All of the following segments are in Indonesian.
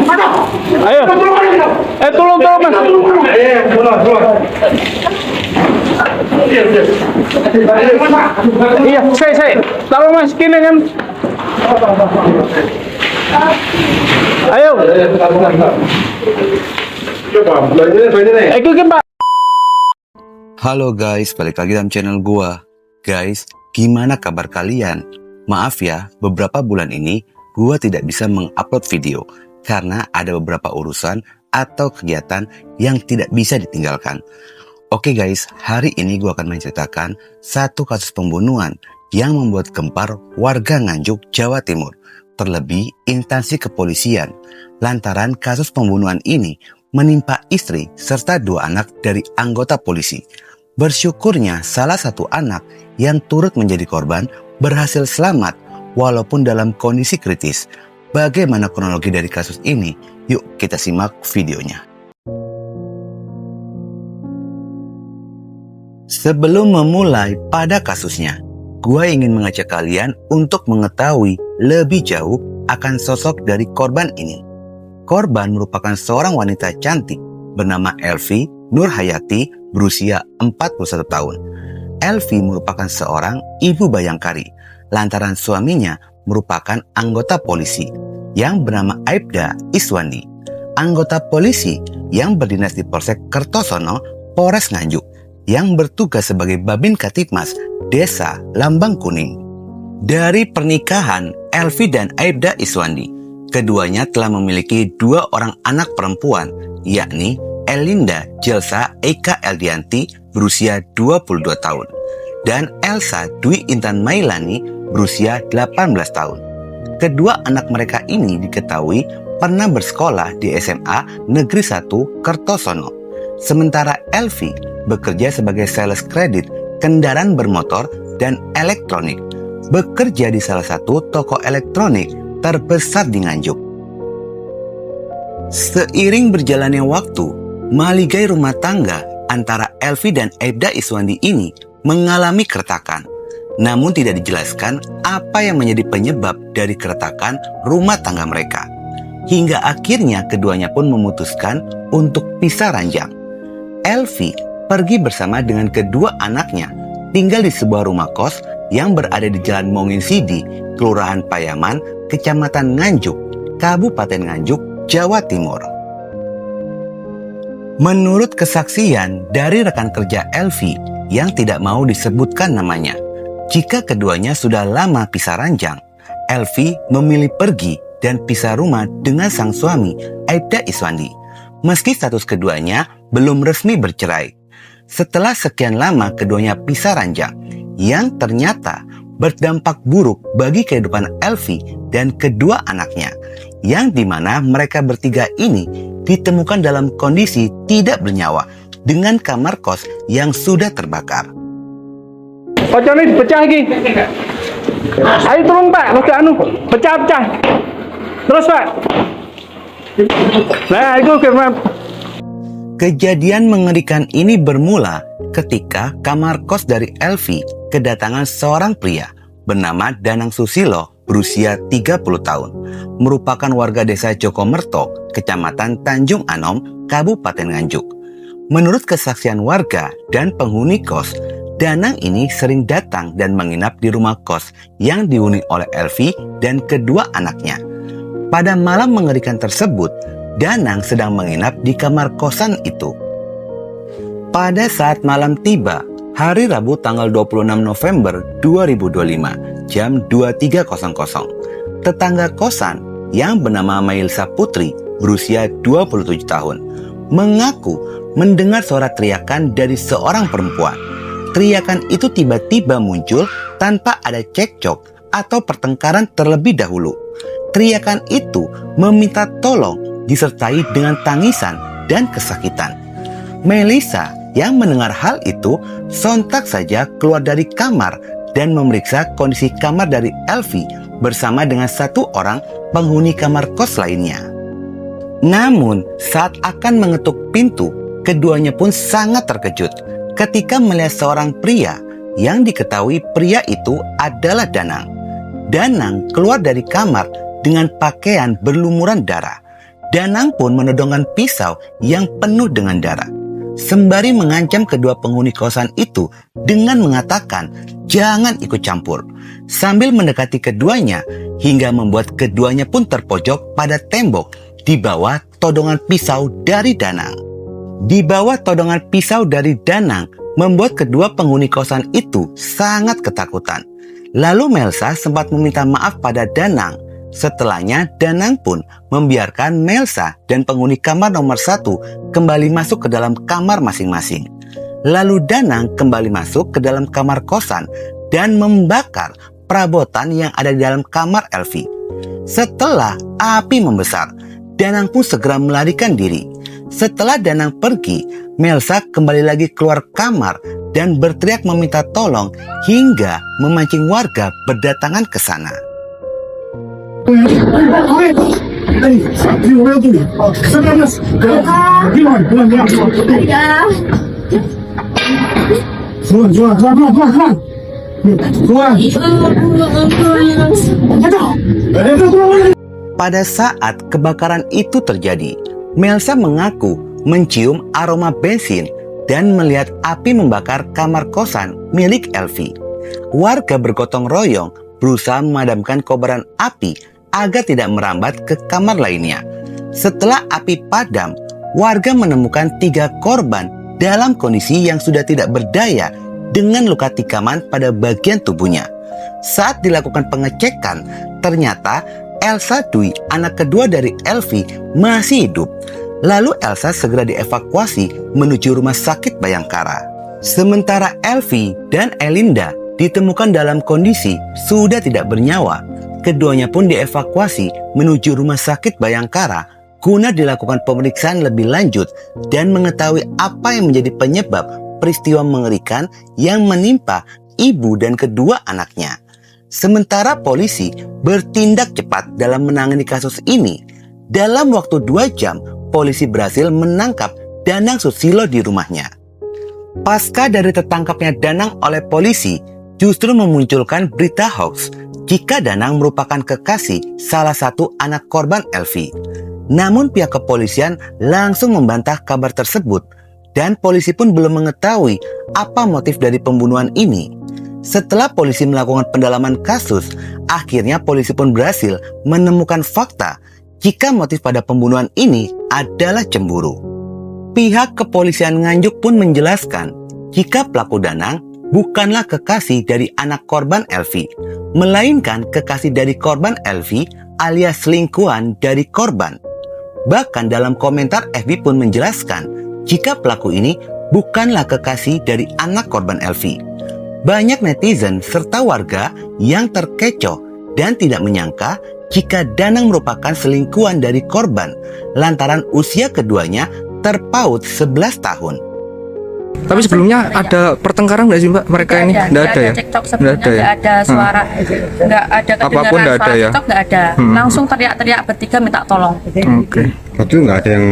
Ayo. Tolong mas. Iya, saya. Tolong mas, kini kan. Ayo. Ikutin pak. Halo guys, balik lagi dalam channel gua. Guys, gimana kabar kalian? Maaf ya, beberapa bulan ini gua tidak bisa mengupload video karena ada beberapa urusan atau kegiatan yang tidak bisa ditinggalkan. Oke guys, hari ini gua akan menceritakan satu kasus pembunuhan yang membuat gempar warga Nganjuk, Jawa Timur, terlebih instansi kepolisian, lantaran kasus pembunuhan ini menimpa istri serta 2 anak dari anggota polisi. Bersyukurnya salah satu anak yang turut menjadi korban berhasil selamat walaupun dalam kondisi kritis. Bagaimana kronologi dari kasus ini? Yuk kita simak videonya. Sebelum memulai pada kasusnya, gue ingin mengajak kalian untuk mengetahui lebih jauh akan sosok dari korban ini. Korban merupakan seorang wanita cantik bernama Elvi Nurhayati berusia 41 tahun. Elvi merupakan seorang ibu bayangkari lantaran suaminya merupakan anggota polisi yang bernama Aibda Iswandi, anggota polisi yang berdinas di Polsek Kertosono, Polres Nganjuk, yang bertugas sebagai Babin Katipmas Desa Lambang Kuning. Dari pernikahan Elvi dan Aibda Iswandi, keduanya telah memiliki 2 orang anak perempuan, yakni Elinda Jelsa Eka Eldianti berusia 22 tahun dan Elsa Dwi Intan Mailani berusia 18 tahun. Kedua anak mereka ini diketahui pernah bersekolah di SMA Negeri 1 Kertosono. Sementara Elvi bekerja sebagai sales kredit kendaraan bermotor dan elektronik, bekerja di salah satu toko elektronik terbesar di Nganjuk. Seiring berjalannya waktu, maligai rumah tangga antara Elvi dan Aibda Iswandi ini mengalami keretakan. Namun tidak dijelaskan apa yang menjadi penyebab dari keretakan rumah tangga mereka. Hingga akhirnya keduanya pun memutuskan untuk pisah ranjang. Elvi pergi bersama dengan kedua anaknya tinggal di sebuah rumah kos yang berada di Jalan Mongin Sidi, Kelurahan Payaman, Kecamatan Nganjuk, Kabupaten Nganjuk, Jawa Timur. Menurut kesaksian dari rekan kerja Elvi yang tidak mau disebutkan namanya, jika keduanya sudah lama pisah ranjang, Elvi memilih pergi dan pisah rumah dengan sang suami, Aibda Iswandi, meski status keduanya belum resmi bercerai. Setelah sekian lama keduanya pisah ranjang, yang ternyata berdampak buruk bagi kehidupan Elvi dan kedua anaknya, yang dimana mereka bertiga ini ditemukan dalam kondisi tidak bernyawa dengan kamar kos yang sudah terbakar. Kocoknya dipecah lagi. Ayo tolong pak, pecah. Terus pak. Nah itu gimana? Kejadian mengerikan ini bermula ketika kamar kos dari Elvi kedatangan seorang pria bernama Danang Susilo berusia 30 tahun, merupakan warga desa Jokomerto, Kecamatan Tanjung Anom, Kabupaten Nganjuk. Menurut kesaksian warga dan penghuni kos, Danang ini sering datang dan menginap di rumah kos yang dihuni oleh Elvi dan kedua anaknya. Pada malam mengerikan tersebut, Danang sedang menginap di kamar kosan itu. Pada saat malam tiba, hari Rabu tanggal 26 November 2025, jam 23.00, tetangga kosan yang bernama Mailsa Putri berusia 27 tahun mengaku mendengar suara teriakan dari seorang perempuan. Teriakan itu tiba-tiba muncul tanpa ada cekcok atau pertengkaran terlebih dahulu. Teriakan itu meminta tolong disertai dengan tangisan dan kesakitan. Melisa yang mendengar hal itu sontak saja keluar dari kamar dan memeriksa kondisi kamar dari Elvi bersama dengan 1 orang penghuni kamar kos lainnya. Namun saat akan mengetuk pintu, keduanya pun sangat terkejut ketika melihat seorang pria yang diketahui pria itu adalah Danang. Danang keluar dari kamar dengan pakaian berlumuran darah. Danang pun menodongkan pisau yang penuh dengan darah, sembari mengancam kedua penghuni kosan itu dengan mengatakan jangan ikut campur, sambil mendekati keduanya hingga membuat keduanya pun terpojok pada tembok di bawah todongan pisau dari Danang. Di bawah todongan pisau dari Danang membuat kedua penghuni kosan itu sangat ketakutan. Lalu Melsa sempat meminta maaf pada Danang. Setelahnya, Danang pun membiarkan Melsa dan penghuni kamar nomor 1 kembali masuk ke dalam kamar masing-masing. Lalu Danang kembali masuk ke dalam kamar kosan dan membakar perabotan yang ada di dalam kamar Elvi. Setelah api membesar, Danang pun segera melarikan diri. Setelah Danang pergi, Melsa kembali lagi keluar kamar dan berteriak meminta tolong hingga memancing warga berdatangan ke sana. Pada saat kebakaran itu terjadi, Melsa mengaku mencium aroma bensin dan melihat api membakar kamar kosan milik Elvi. Warga bergotong royong berusaha memadamkan kobaran api agar tidak merambat ke kamar lainnya. Setelah api padam, warga menemukan 3 korban dalam kondisi yang sudah tidak berdaya dengan luka tikaman pada bagian tubuhnya. Saat dilakukan pengecekan, ternyata Elsa Dwi, anak kedua dari Elvi, masih hidup. Lalu Elsa segera dievakuasi menuju rumah sakit Bayangkara. Sementara Elvi dan Elinda ditemukan dalam kondisi sudah tidak bernyawa. Keduanya pun dievakuasi menuju rumah sakit Bayangkara guna dilakukan pemeriksaan lebih lanjut dan mengetahui apa yang menjadi penyebab peristiwa mengerikan yang menimpa ibu dan kedua anaknya. Sementara polisi bertindak cepat dalam menangani kasus ini. Dalam waktu 2 jam, polisi berhasil menangkap Danang Susilo di rumahnya. Pasca dari tertangkapnya Danang oleh polisi, justru memunculkan berita hoax jika Danang merupakan kekasih salah satu anak korban Elvi. Namun pihak kepolisian langsung membantah kabar tersebut dan polisi pun belum mengetahui apa motif dari pembunuhan ini. Setelah polisi melakukan pendalaman kasus, akhirnya polisi pun berhasil menemukan fakta jika motif pada pembunuhan ini adalah cemburu. Pihak kepolisian Nganjuk pun menjelaskan jika pelaku Danang bukanlah kekasih dari anak korban Elvi, melainkan kekasih dari korban Elvi alias selingkuhan dari korban. Bahkan dalam komentar FB pun menjelaskan jika pelaku ini bukanlah kekasih dari anak korban Elvi. Banyak netizen serta warga yang terkecoh dan tidak menyangka jika Danang merupakan selingkuhan dari korban lantaran usia keduanya terpaut 11 tahun. Tapi sebelumnya ada pertengkaran nggak sih Mbak mereka ini? Nggak ada ya? TikTok sebelumnya nggak ada suara, nggak ada Apapun kedengaran nggak ada suara ya? TikTok nggak ada. Langsung teriak-teriak bertiga minta tolong. Oke. Waktu itu nggak ada yang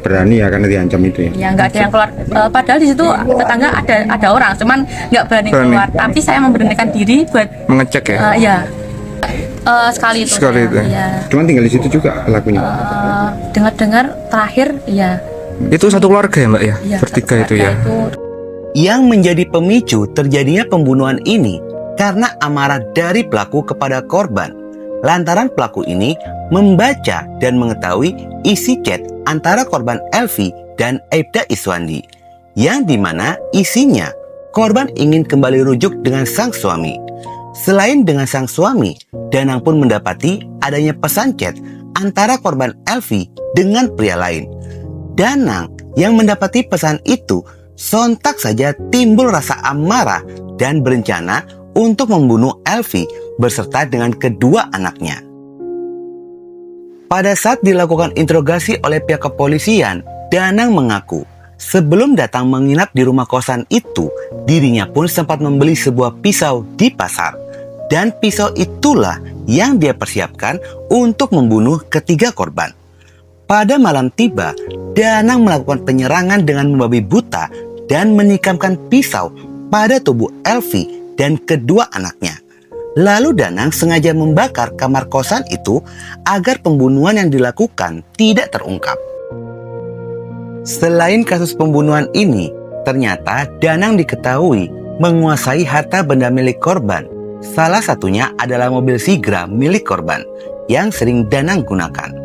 berani ya karena diancam itu ya. Ya nggak ada yang keluar. Padahal di situ tetangga ada orang, cuman nggak berani keluar. Tapi saya memberanikan diri buat Mengecek ya? ya. Sekali itu. Sekali itu. Ya. Cuman tinggal di situ juga pelakunya. Dengar-dengar terakhir ya. Itu satu keluarga ya Mbak ya? Ya Bertiga itu ya? Yang menjadi pemicu terjadinya pembunuhan ini karena amarah dari pelaku kepada korban. Lantaran pelaku ini membaca dan mengetahui isi chat antara korban Elvi dan Aibda Iswandi, yang dimana isinya korban ingin kembali rujuk dengan sang suami. Selain dengan sang suami, Danang pun mendapati adanya pesan chat antara korban Elvi dengan pria lain. Danang yang mendapati pesan itu sontak saja timbul rasa amarah dan berencana untuk membunuh Elvi beserta dengan kedua anaknya. Pada saat dilakukan interogasi oleh pihak kepolisian, Danang mengaku sebelum datang menginap di rumah kosan itu, dirinya pun sempat membeli sebuah pisau di pasar. Dan pisau itulah yang dia persiapkan untuk membunuh ketiga korban. Pada malam tiba, Danang melakukan penyerangan dengan membabi buta dan menikamkan pisau pada tubuh Elvi dan kedua anaknya. Lalu Danang sengaja membakar kamar kosan itu agar pembunuhan yang dilakukan tidak terungkap. Selain kasus pembunuhan ini, ternyata Danang diketahui menguasai harta benda milik korban. Salah satunya adalah mobil Sigra milik korban yang sering Danang gunakan.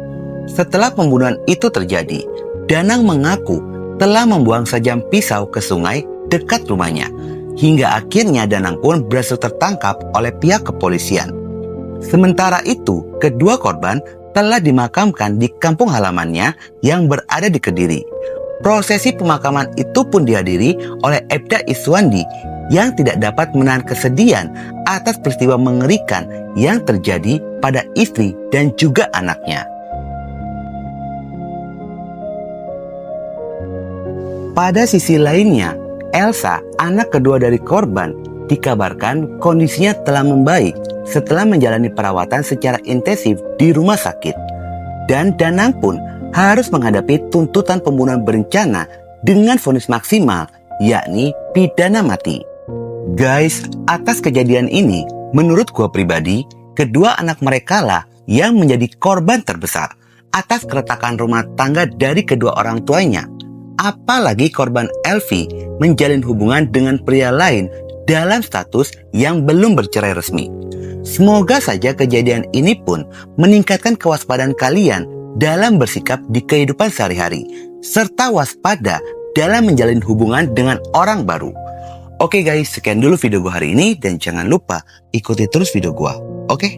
Setelah pembunuhan itu terjadi, Danang mengaku telah membuang sajam pisau ke sungai dekat rumahnya. Hingga akhirnya Danang pun berhasil tertangkap oleh pihak kepolisian. Sementara itu, kedua korban telah dimakamkan di kampung halamannya yang berada di Kediri. Prosesi pemakaman itu pun dihadiri oleh Aibda Iswandi yang tidak dapat menahan kesedihan atas peristiwa mengerikan yang terjadi pada istri dan juga anaknya. Pada sisi lainnya, Elsa, anak kedua dari korban, dikabarkan kondisinya telah membaik setelah menjalani perawatan secara intensif di rumah sakit. Dan Danang pun harus menghadapi tuntutan pembunuhan berencana dengan vonis maksimal, yakni pidana mati. Guys, atas kejadian ini, menurut gua pribadi, kedua anak mereka lah yang menjadi korban terbesar atas keretakan rumah tangga dari kedua orang tuanya. Apalagi korban Elvi menjalin hubungan dengan pria lain dalam status yang belum bercerai resmi. Semoga saja kejadian ini pun meningkatkan kewaspadaan kalian dalam bersikap di kehidupan sehari-hari, serta waspada dalam menjalin hubungan dengan orang baru. Oke guys, sekian dulu video gua hari ini dan jangan lupa ikuti terus video gua. Oke?